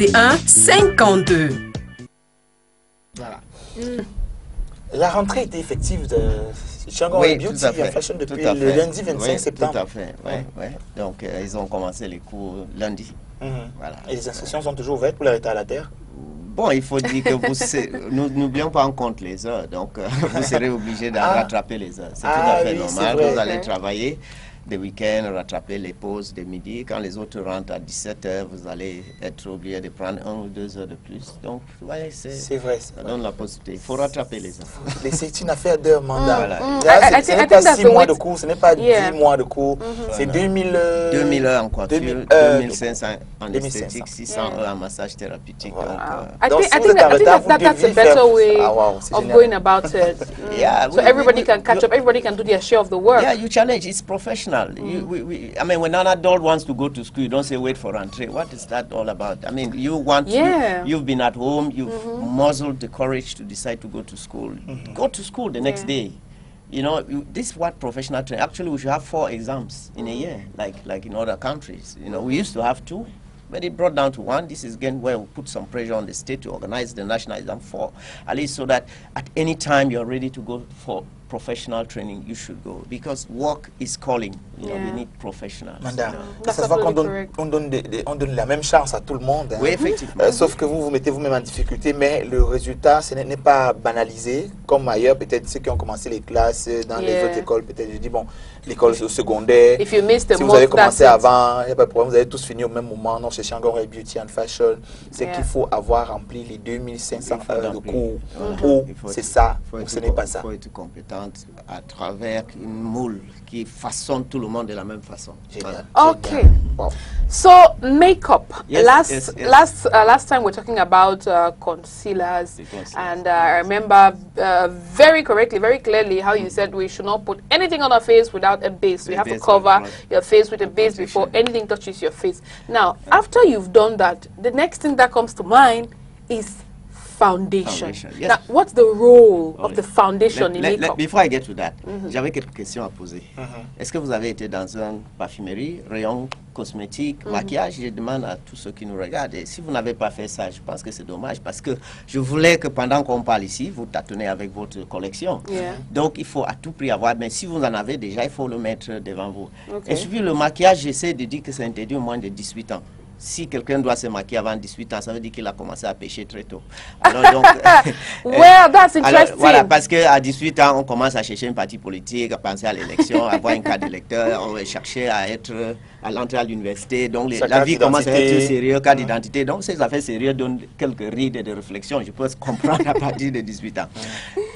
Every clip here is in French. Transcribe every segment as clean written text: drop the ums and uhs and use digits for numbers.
1 52. Voilà. La rentrée était effective de Shangon Beauty Fashion depuis le lundi 25 septembre. Tout à fait, Donc, ils ont commencé les cours lundi. Voilà. Et les inscriptions sont toujours ouvertes pour l'arrêter à la terre? Bon, il faut dire que nous n'oublions pas en compte les heures, donc vous serez obligé de rattraper les heures. C'est tout à fait normal. Vous allez travailler des week-ends, rattraper les pauses de midi. Quand les autres rentrent à 17h, vous allez être obligé de prendre 1 ou 2 heures de plus. Donc, ouais, c'est vrai. Ça donne la possibilité. Il faut rattraper les heures. C'est une affaire de mandat. Voilà. Ce n'est pas 6 mois de cours, ce n'est pas 10 mois de cours. C'est 2000 heures en coiffure, 2500 en esthétique, 600 heures en massage thérapeutique. Donc, si vous êtes en retard, vous devez faire... of going about it. So everybody can catch up, everybody can do their share of the work. Yeah, you challenge, it's professional. I mean, when an adult wants to go to school, you don't say wait for rentrée. What is that all about? I mean, you've been at home, you've muzzled the courage to decide to go to school. Go to school the next day. You know, this is what professional training. Actually, we should have 4 exams in a year, like in other countries. You know, we used to have 2. But it brought down to 1. This is again where we put some pressure on the state to organize the national exam for, at least so that at any time you're ready to go for professional training, you should go. Because work is calling. You know, we need professionals. Manda, ça se voit qu'on donne la même chance à tout le monde. Hein. Oui, effectivement. Sauf que vous vous mettez vous-même en difficulté, mais le résultat, ce n'est pas banalisé, comme ailleurs, peut-être ceux qui ont commencé les classes dans les autres écoles, peut-être, je dis, bon, l'école secondaire, si vous avez commencé avant, il n'y a pas de problème, vous avez tous fini au même moment. Non, chez Shangon Beauty and Fashion, c'est qu'il faut avoir rempli les 2500 heures de cours. Ou c'est ça, ou ce n'est pas ça. Il faut être compétent à travers une moule qui façonne tout le monde de la même façon. Okay. Wow. So makeup. Last time we're talking about concealers, and I remember very correctly, very clearly how you said we should not put anything on our face without a base. We have to cover your face with a base before anything touches your face. Now, after you've done that, the next thing that comes to mind is foundation. Yes. Now, what's the role of the foundation in makeup? Before I get to that, j'avais quelques questions à poser. Est-ce que vous avez été dans une parfumerie, rayon cosmétique, maquillage? Je demande à tous ceux qui nous regardent. Et si vous n'avez pas fait ça, je pense que c'est dommage parce que je voulais que pendant qu'on parle ici, vous tâtonnez avec votre collection. Donc, il faut à tout prix avoir. Mais si vous en avez déjà, il faut le mettre devant vous. Et puis le maquillage, j'essaie de dire que c'est interdit au moins de 18 ans. Si quelqu'un doit se maquiller avant 18 ans, ça veut dire qu'il a commencé à pêcher très tôt. Alors donc, well, that's interesting. Voilà, parce qu'à 18 ans, on commence à chercher une partie politique, à penser à l'élection, à avoir une carte d'électeur, on va chercher à l'entrée à l'université. Donc la vie commence à être sérieuse, carte d'identité. Donc ces affaires sérieuses donnent quelques rides de réflexion. Je peux comprendre à partir de 18 ans.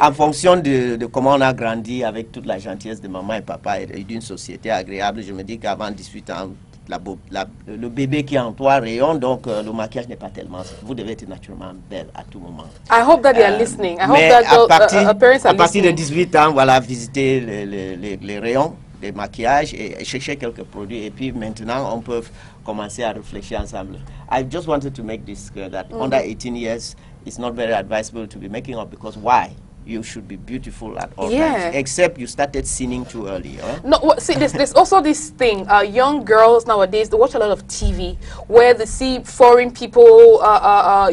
En fonction de comment on a grandi avec toute la gentillesse de maman et papa et d'une société agréable, je me dis qu'avant 18 ans, le bébé qui est en toi rayonne, donc le maquillage n'est pas tellement. Vous devez être naturellement belle à tout moment. I hope that they are listening. I hope that parents are listening. À partir de 18 ans, voilà, visiter les rayons de maquillage et chercher quelques produits. Et puis maintenant, on peut commencer à réfléchir ensemble. I just wanted to make this clear that under 18 years, it's not very advisable to be making up because why? You should be beautiful at all times, except you started sinning too early. Huh? No, see, there's also this thing. Young girls nowadays, they watch a lot of TV where they see foreign people,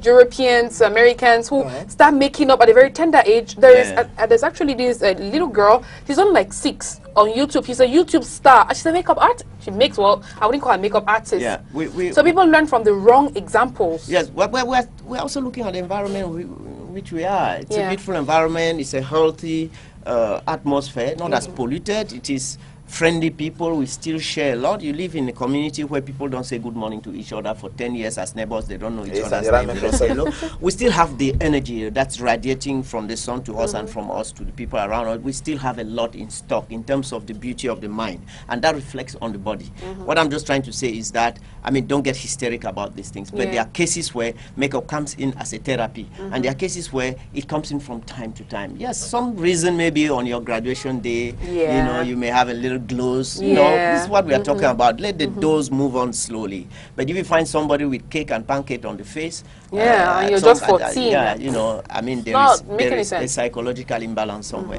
Europeans, Americans who start making up at a very tender age. There's actually this little girl. She's only like 6 on YouTube. She's a YouTube star. She's a makeup artist. She makes, well, I wouldn't call her makeup artist. Yeah, so people learn from the wrong examples. Yes, we're also looking at the environment which we are. It's a beautiful environment. It's a healthy atmosphere, not as polluted. It is friendly people. We still share a lot. You live in a community where people don't say good morning to each other for 10 years as neighbors. They don't know each other's name. They don't say hello. We still have the energy that's radiating from the sun to us and from us to the people around us. We still have a lot in stock in terms of the beauty of the mind, and that reflects on the body. What I'm just trying to say is that, I mean, don't get hysteric about these things, but there are cases where makeup comes in as a therapy, and there are cases where it comes in from time to time. Yes, some reason maybe on your graduation day, you know, you may have a little glows. You know, this is what we are talking about. Let the dose move on slowly. But if you find somebody with cake and pancake on the face, and you're just 14. You know, I mean, there is a psychological imbalance somewhere.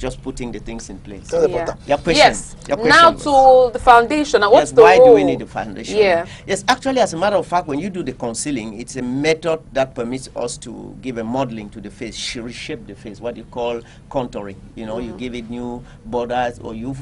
just putting the things in place. Yeah. Your question. Yes. Now to the foundation. What's the why role? do we need the foundation? Yeah. Yes, actually, as a matter of fact, when you do the concealing, it's a method that permits us to give a modeling to the face, reshape the face, what you call contouring. You know, you give it new borders, or you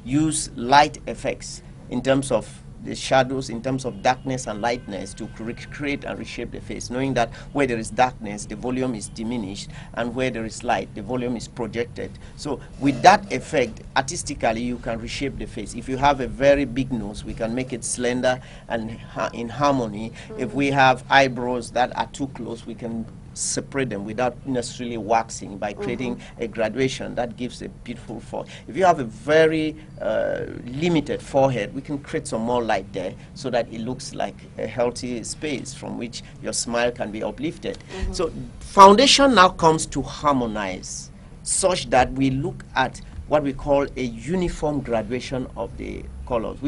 use light effects in terms of the shadows, in terms of darkness and lightness, to create and reshape the face, knowing that where there is darkness, the volume is diminished, and where there is light, the volume is projected. So with that effect, artistically, you can reshape the face. If you have a very big nose, we can make it slender and in harmony. If we have eyebrows that are too close, we can separate them without necessarily waxing, by creating a graduation that gives a beautiful forehead. If you have a very limited forehead, we can create some more light there so that it looks like a healthy space from which your smile can be uplifted. So foundation now comes to harmonize such that we look at what we call a uniform graduation of the colors.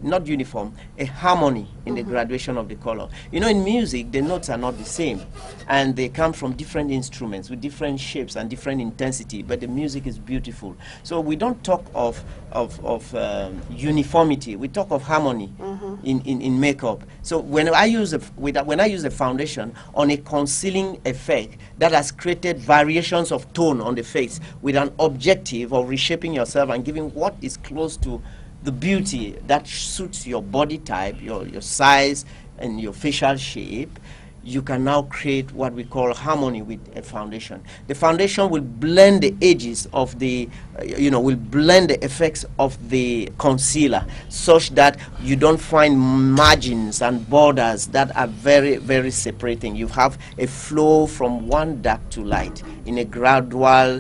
Not uniform, a harmony in the graduation of the color. You know, in music, the notes are not the same, and they come from different instruments with different shapes and different intensity, but the music is beautiful. So we don't talk of uniformity, we talk of harmony in makeup. So when I use a foundation on a concealing effect that has created variations of tone on the face with an objective of reshaping yourself and giving what is close to the beauty that suits your body type, your size, and your facial shape, you can now create what we call harmony with a foundation. The foundation will blend the edges of the, will blend the effects of the concealer such that you don't find margins and borders that are very, very separating. You have a flow from one dark to light in a gradual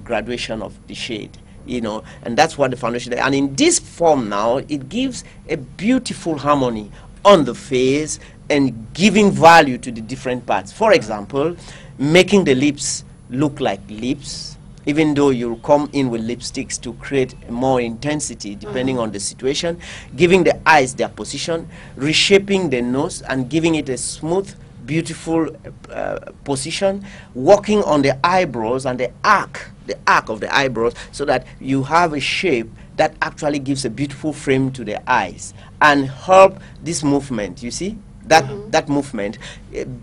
graduation of the shade. And that's what the foundation does. And in this form now, it gives a beautiful harmony on the face and giving value to the different parts. For example, making the lips look like lips, even though you come in with lipsticks to create more intensity depending on the situation, giving the eyes their position, reshaping the nose and giving it a smooth, beautiful position, working on the eyebrows and the arc of the eyebrows so that you have a shape that actually gives a beautiful frame to the eyes and help this movement, you see, that movement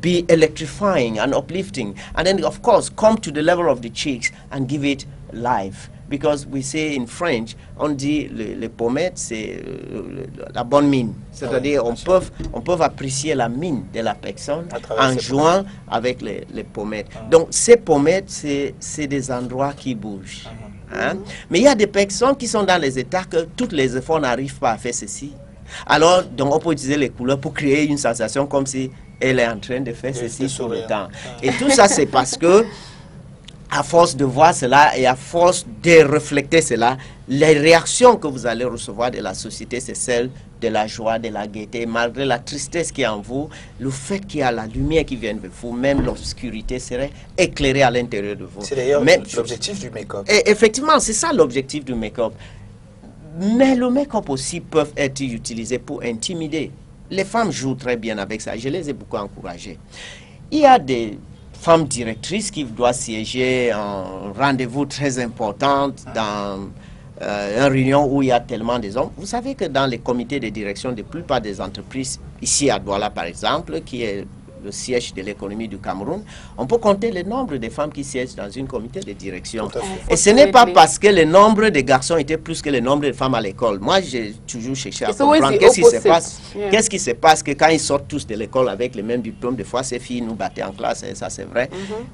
be electrifying and uplifting. And then, of course, come to the level of the cheeks and give it life. Because we say in French, on dit les pommettes, c'est la bonne mine. C'est-à-dire on peut apprécier la mine de la personne en jouant avec les pommettes. Donc ces pommettes, c'est des endroits qui bougent. Hein? Mais il y a des personnes qui sont dans les états que tous les efforts n'arrivent pas à faire ceci. Alors, donc on peut utiliser les couleurs pour créer une sensation comme si elle est en train de faire ceci tout le temps. Et tout ça, c'est parce que à force de voir cela et à force de refléter cela, les réactions que vous allez recevoir de la société, c'est celle de la joie, de la gaieté. Malgré la tristesse qui est en vous, le fait qu'il y a la lumière qui vient de vous, même l'obscurité serait éclairée à l'intérieur de vous. C'est d'ailleurs l'objectif du make-up. Effectivement, c'est ça l'objectif du make-up. Mais le make-up aussi peut être utilisé pour intimider. Les femmes jouent très bien avec ça. Je les ai beaucoup encouragées. Il y a des femmes directrices qui doivent siéger en rendez-vous très important dans une réunion où il y a tellement des hommes. Vous savez que dans les comités de direction de la plupart des entreprises, ici à Douala par exemple, qui est le siège de l'économie du Cameroun, on peut compter le nombre de femmes qui siègent dans une comité de direction. Et ce n'est pas parce que le nombre de garçons était plus que le nombre de femmes à l'école. Moi, j'ai toujours cherché à comprendre qu'est-ce qui se passe. Qu'est-ce qui se passe que quand ils sortent tous de l'école avec les mêmes diplômes, des fois ces filles nous battaient en classe, et ça c'est vrai.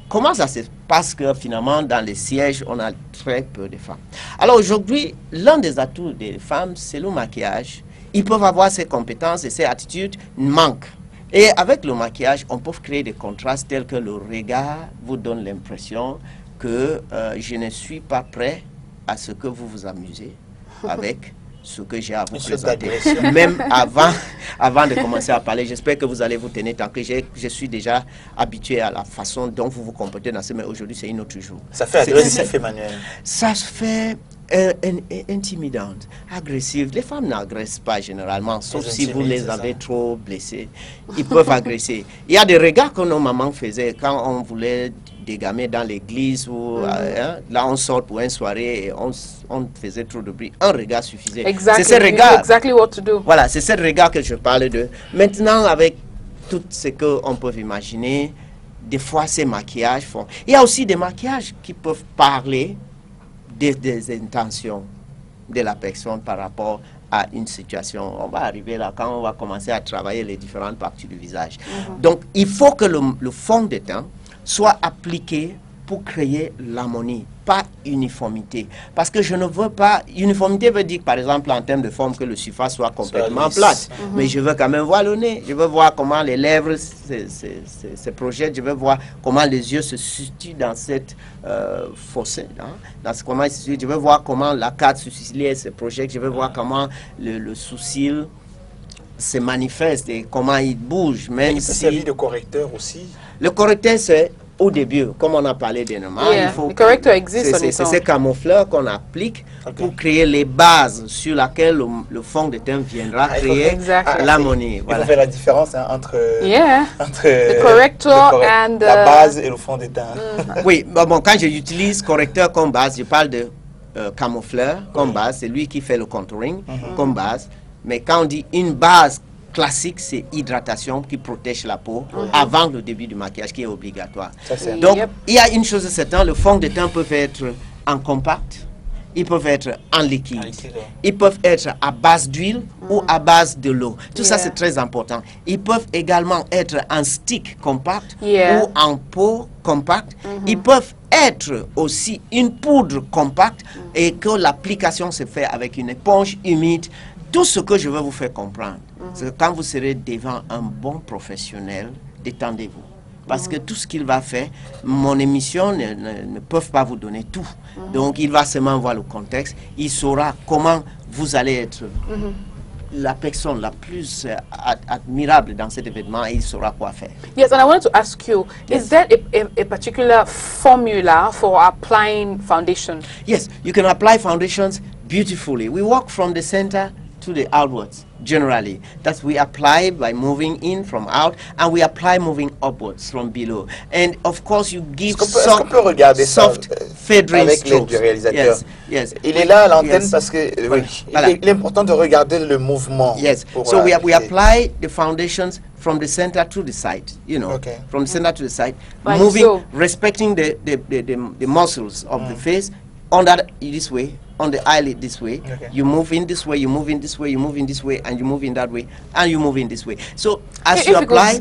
Comment ça se passe que finalement dans les sièges, on a très peu de femmes? Alors aujourd'hui, l'un des atouts des femmes, c'est le maquillage. Ils peuvent avoir ces compétences et ces attitudes, manquent. Et avec le maquillage, on peut créer des contrastes tels que le regard vous donne l'impression que je ne suis pas prêt à ce que vous vous amusez avec ce que j'ai à vous présenter. Même avant de commencer à parler, j'espère que vous allez vous tenir tant que je suis déjà habitué à la façon dont vous vous comportez dans ce, mais aujourd'hui c'est une autre jour. Ça fait agressif, Emmanuel. Ça se fait intimidante, agressive. Les femmes n'agressent pas généralement, sauf si vous les avez trop blessées. Ils peuvent agresser. Il y a des regards que nos mamans faisaient quand on voulait dégamer dans l'église ou là on sort pour une soirée et on faisait trop de bruit. Un regard suffisait. Exactly. C'est ce regard. Exactly what to do. Voilà, c'est ce regard que je parle de. Maintenant, avec tout ce qu'on peut imaginer, des fois ces maquillages font. Il y a aussi des maquillages qui peuvent parler des intentions de la personne par rapport à une situation. On va arriver là quand on va commencer à travailler les différentes parties du visage. Donc, il faut que le fond de teint soit appliqué pour créer l'harmonie, pas uniformité. Parce que je ne veux pas... Uniformité veut dire, par exemple, en termes de forme, que le surface soit complètement plate. Mais je veux quand même voir le nez. Je veux voir comment les lèvres se projettent. Je veux voir comment les yeux se situent dans cette fossé. Hein, comment ils se situent. Je veux voir comment la carte sourcilière se projette. Je veux voir comment le sourcil se manifeste et comment il bouge. Même il peut servir de correcteur aussi. Le correcteur, c'est au début, comme on a parlé dernièrement, le correcteur existe. C'est ces camoufleurs qu'on applique pour créer les bases sur lesquelles le fond de teint viendra créer l'harmonie. Il faut faire la différence entre le correcteur et la base et le fond de teint. Oui, bon, quand j'utilise correcteur comme base, je parle de camoufleur comme base, c'est lui qui fait le contouring comme base. Mais quand on dit une base classique, c'est hydratation qui protège la peau avant le début du maquillage qui est obligatoire. Donc, il y a une chose certaine, le fond de teint peut être en compact, ils peuvent être en liquide, ils peuvent être à base d'huile ou à base de l'eau. Tout ça, c'est très important. Ils peuvent également être en stick compact ou en peau compacte. Ils peuvent être aussi une poudre compacte et que l'application se fait avec une éponge humide. Tout ce que je veux vous faire comprendre, c'est que quand vous serez devant un bon professionnel, détendez-vous. Parce que tout ce qu'il va faire, mon émission ne peut pas vous donner tout. Donc, il va seulement voir le contexte. Il saura comment vous allez être la personne la plus admirable dans cet événement et il saura quoi faire. Yes, and I wanted to ask you, is there a particular formula for applying foundation? Yes, you can apply foundations beautifully. We work from the center to the outwards, generally. That we apply by moving in from out, and we apply moving upwards from below. And of course, you give soft feathering strokes. Yes, yes. Il est là à l'antenne parce que il est important de regarder le mouvement. Yes. So we apply the foundations from the center to the side, you know, from the center to the side, moving, respecting the muscles of the face, on that this way, on the eyelid this way, you move in this way, you move in this way, you move in this way, and you move in that way, and you move in this way. So as you apply,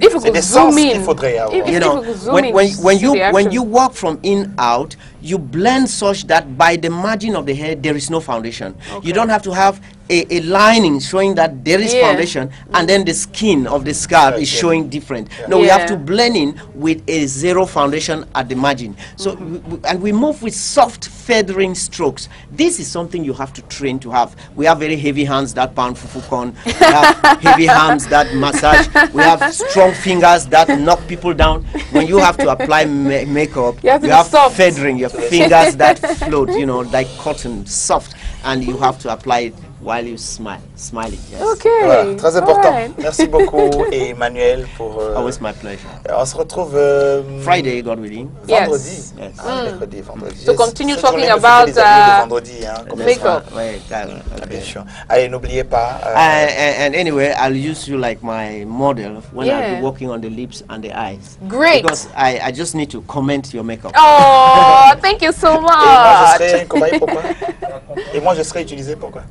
when you walk from in out, you blend such that by the margin of the hair there is no foundation. You don't have to have a lining showing that there is foundation and then the skin of the scalp is showing different. No, we have to blend in with a zero foundation at the margin. So and we move with soft feathering strokes. This is something you have to train to have. We have very heavy hands that pound fufukon. We have heavy hands that massage. We have strong fingers that knock people down. When you have to apply makeup, you have feathering. Your fingers that float, you know, like cotton, soft, and you have to apply it while you smiling. Yes. Okay. Voilà, très important. Merci beaucoup, Emmanuel, pour. Always my pleasure. On se retrouve Friday, God willing. Vendredi. Yes. Vendredi. So continue talking about vendredi, hein, makeup. Bien sûr. Allez, n'oubliez pas. And anyway, I'll use you like my model when I'll be working on the lips and the eyes. Great. Because I just need to comment your makeup. Oh, thank you so much. Et moi, je serai utilisé pourquoi?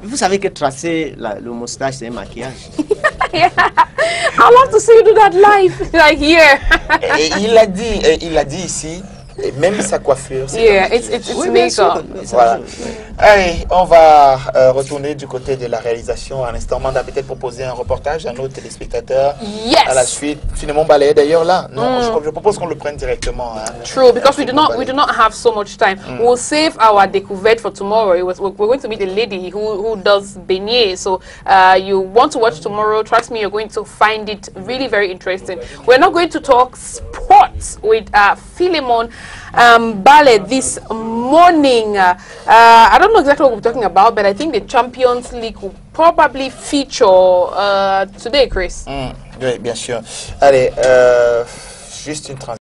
Vous savez que tracer le moustache, c'est un maquillage. I'd love to see you do that live, like here. Et il a dit ici, et même sa coiffure. It's makeup. Voilà. Allez, on va retourner du côté de la réalisation. À l'instant, Manda peut-être proposer un reportage à nos téléspectateurs. Yes. À la suite, finalement balayé d'ailleurs là. Non, je propose qu'on le prenne directement. Hein. True, because we do not have so much time. We'll save our découverte for tomorrow. We're going to meet a lady who does beignets. So you want to watch tomorrow? Trust me, you're going to find it really very interesting. We're not going to talk sports with Philemon Ballet this morning. I don't know exactly what we're talking about, but I think the Champions League will probably feature today, Chris. Oui, bien sûr. Allez, juste une transition.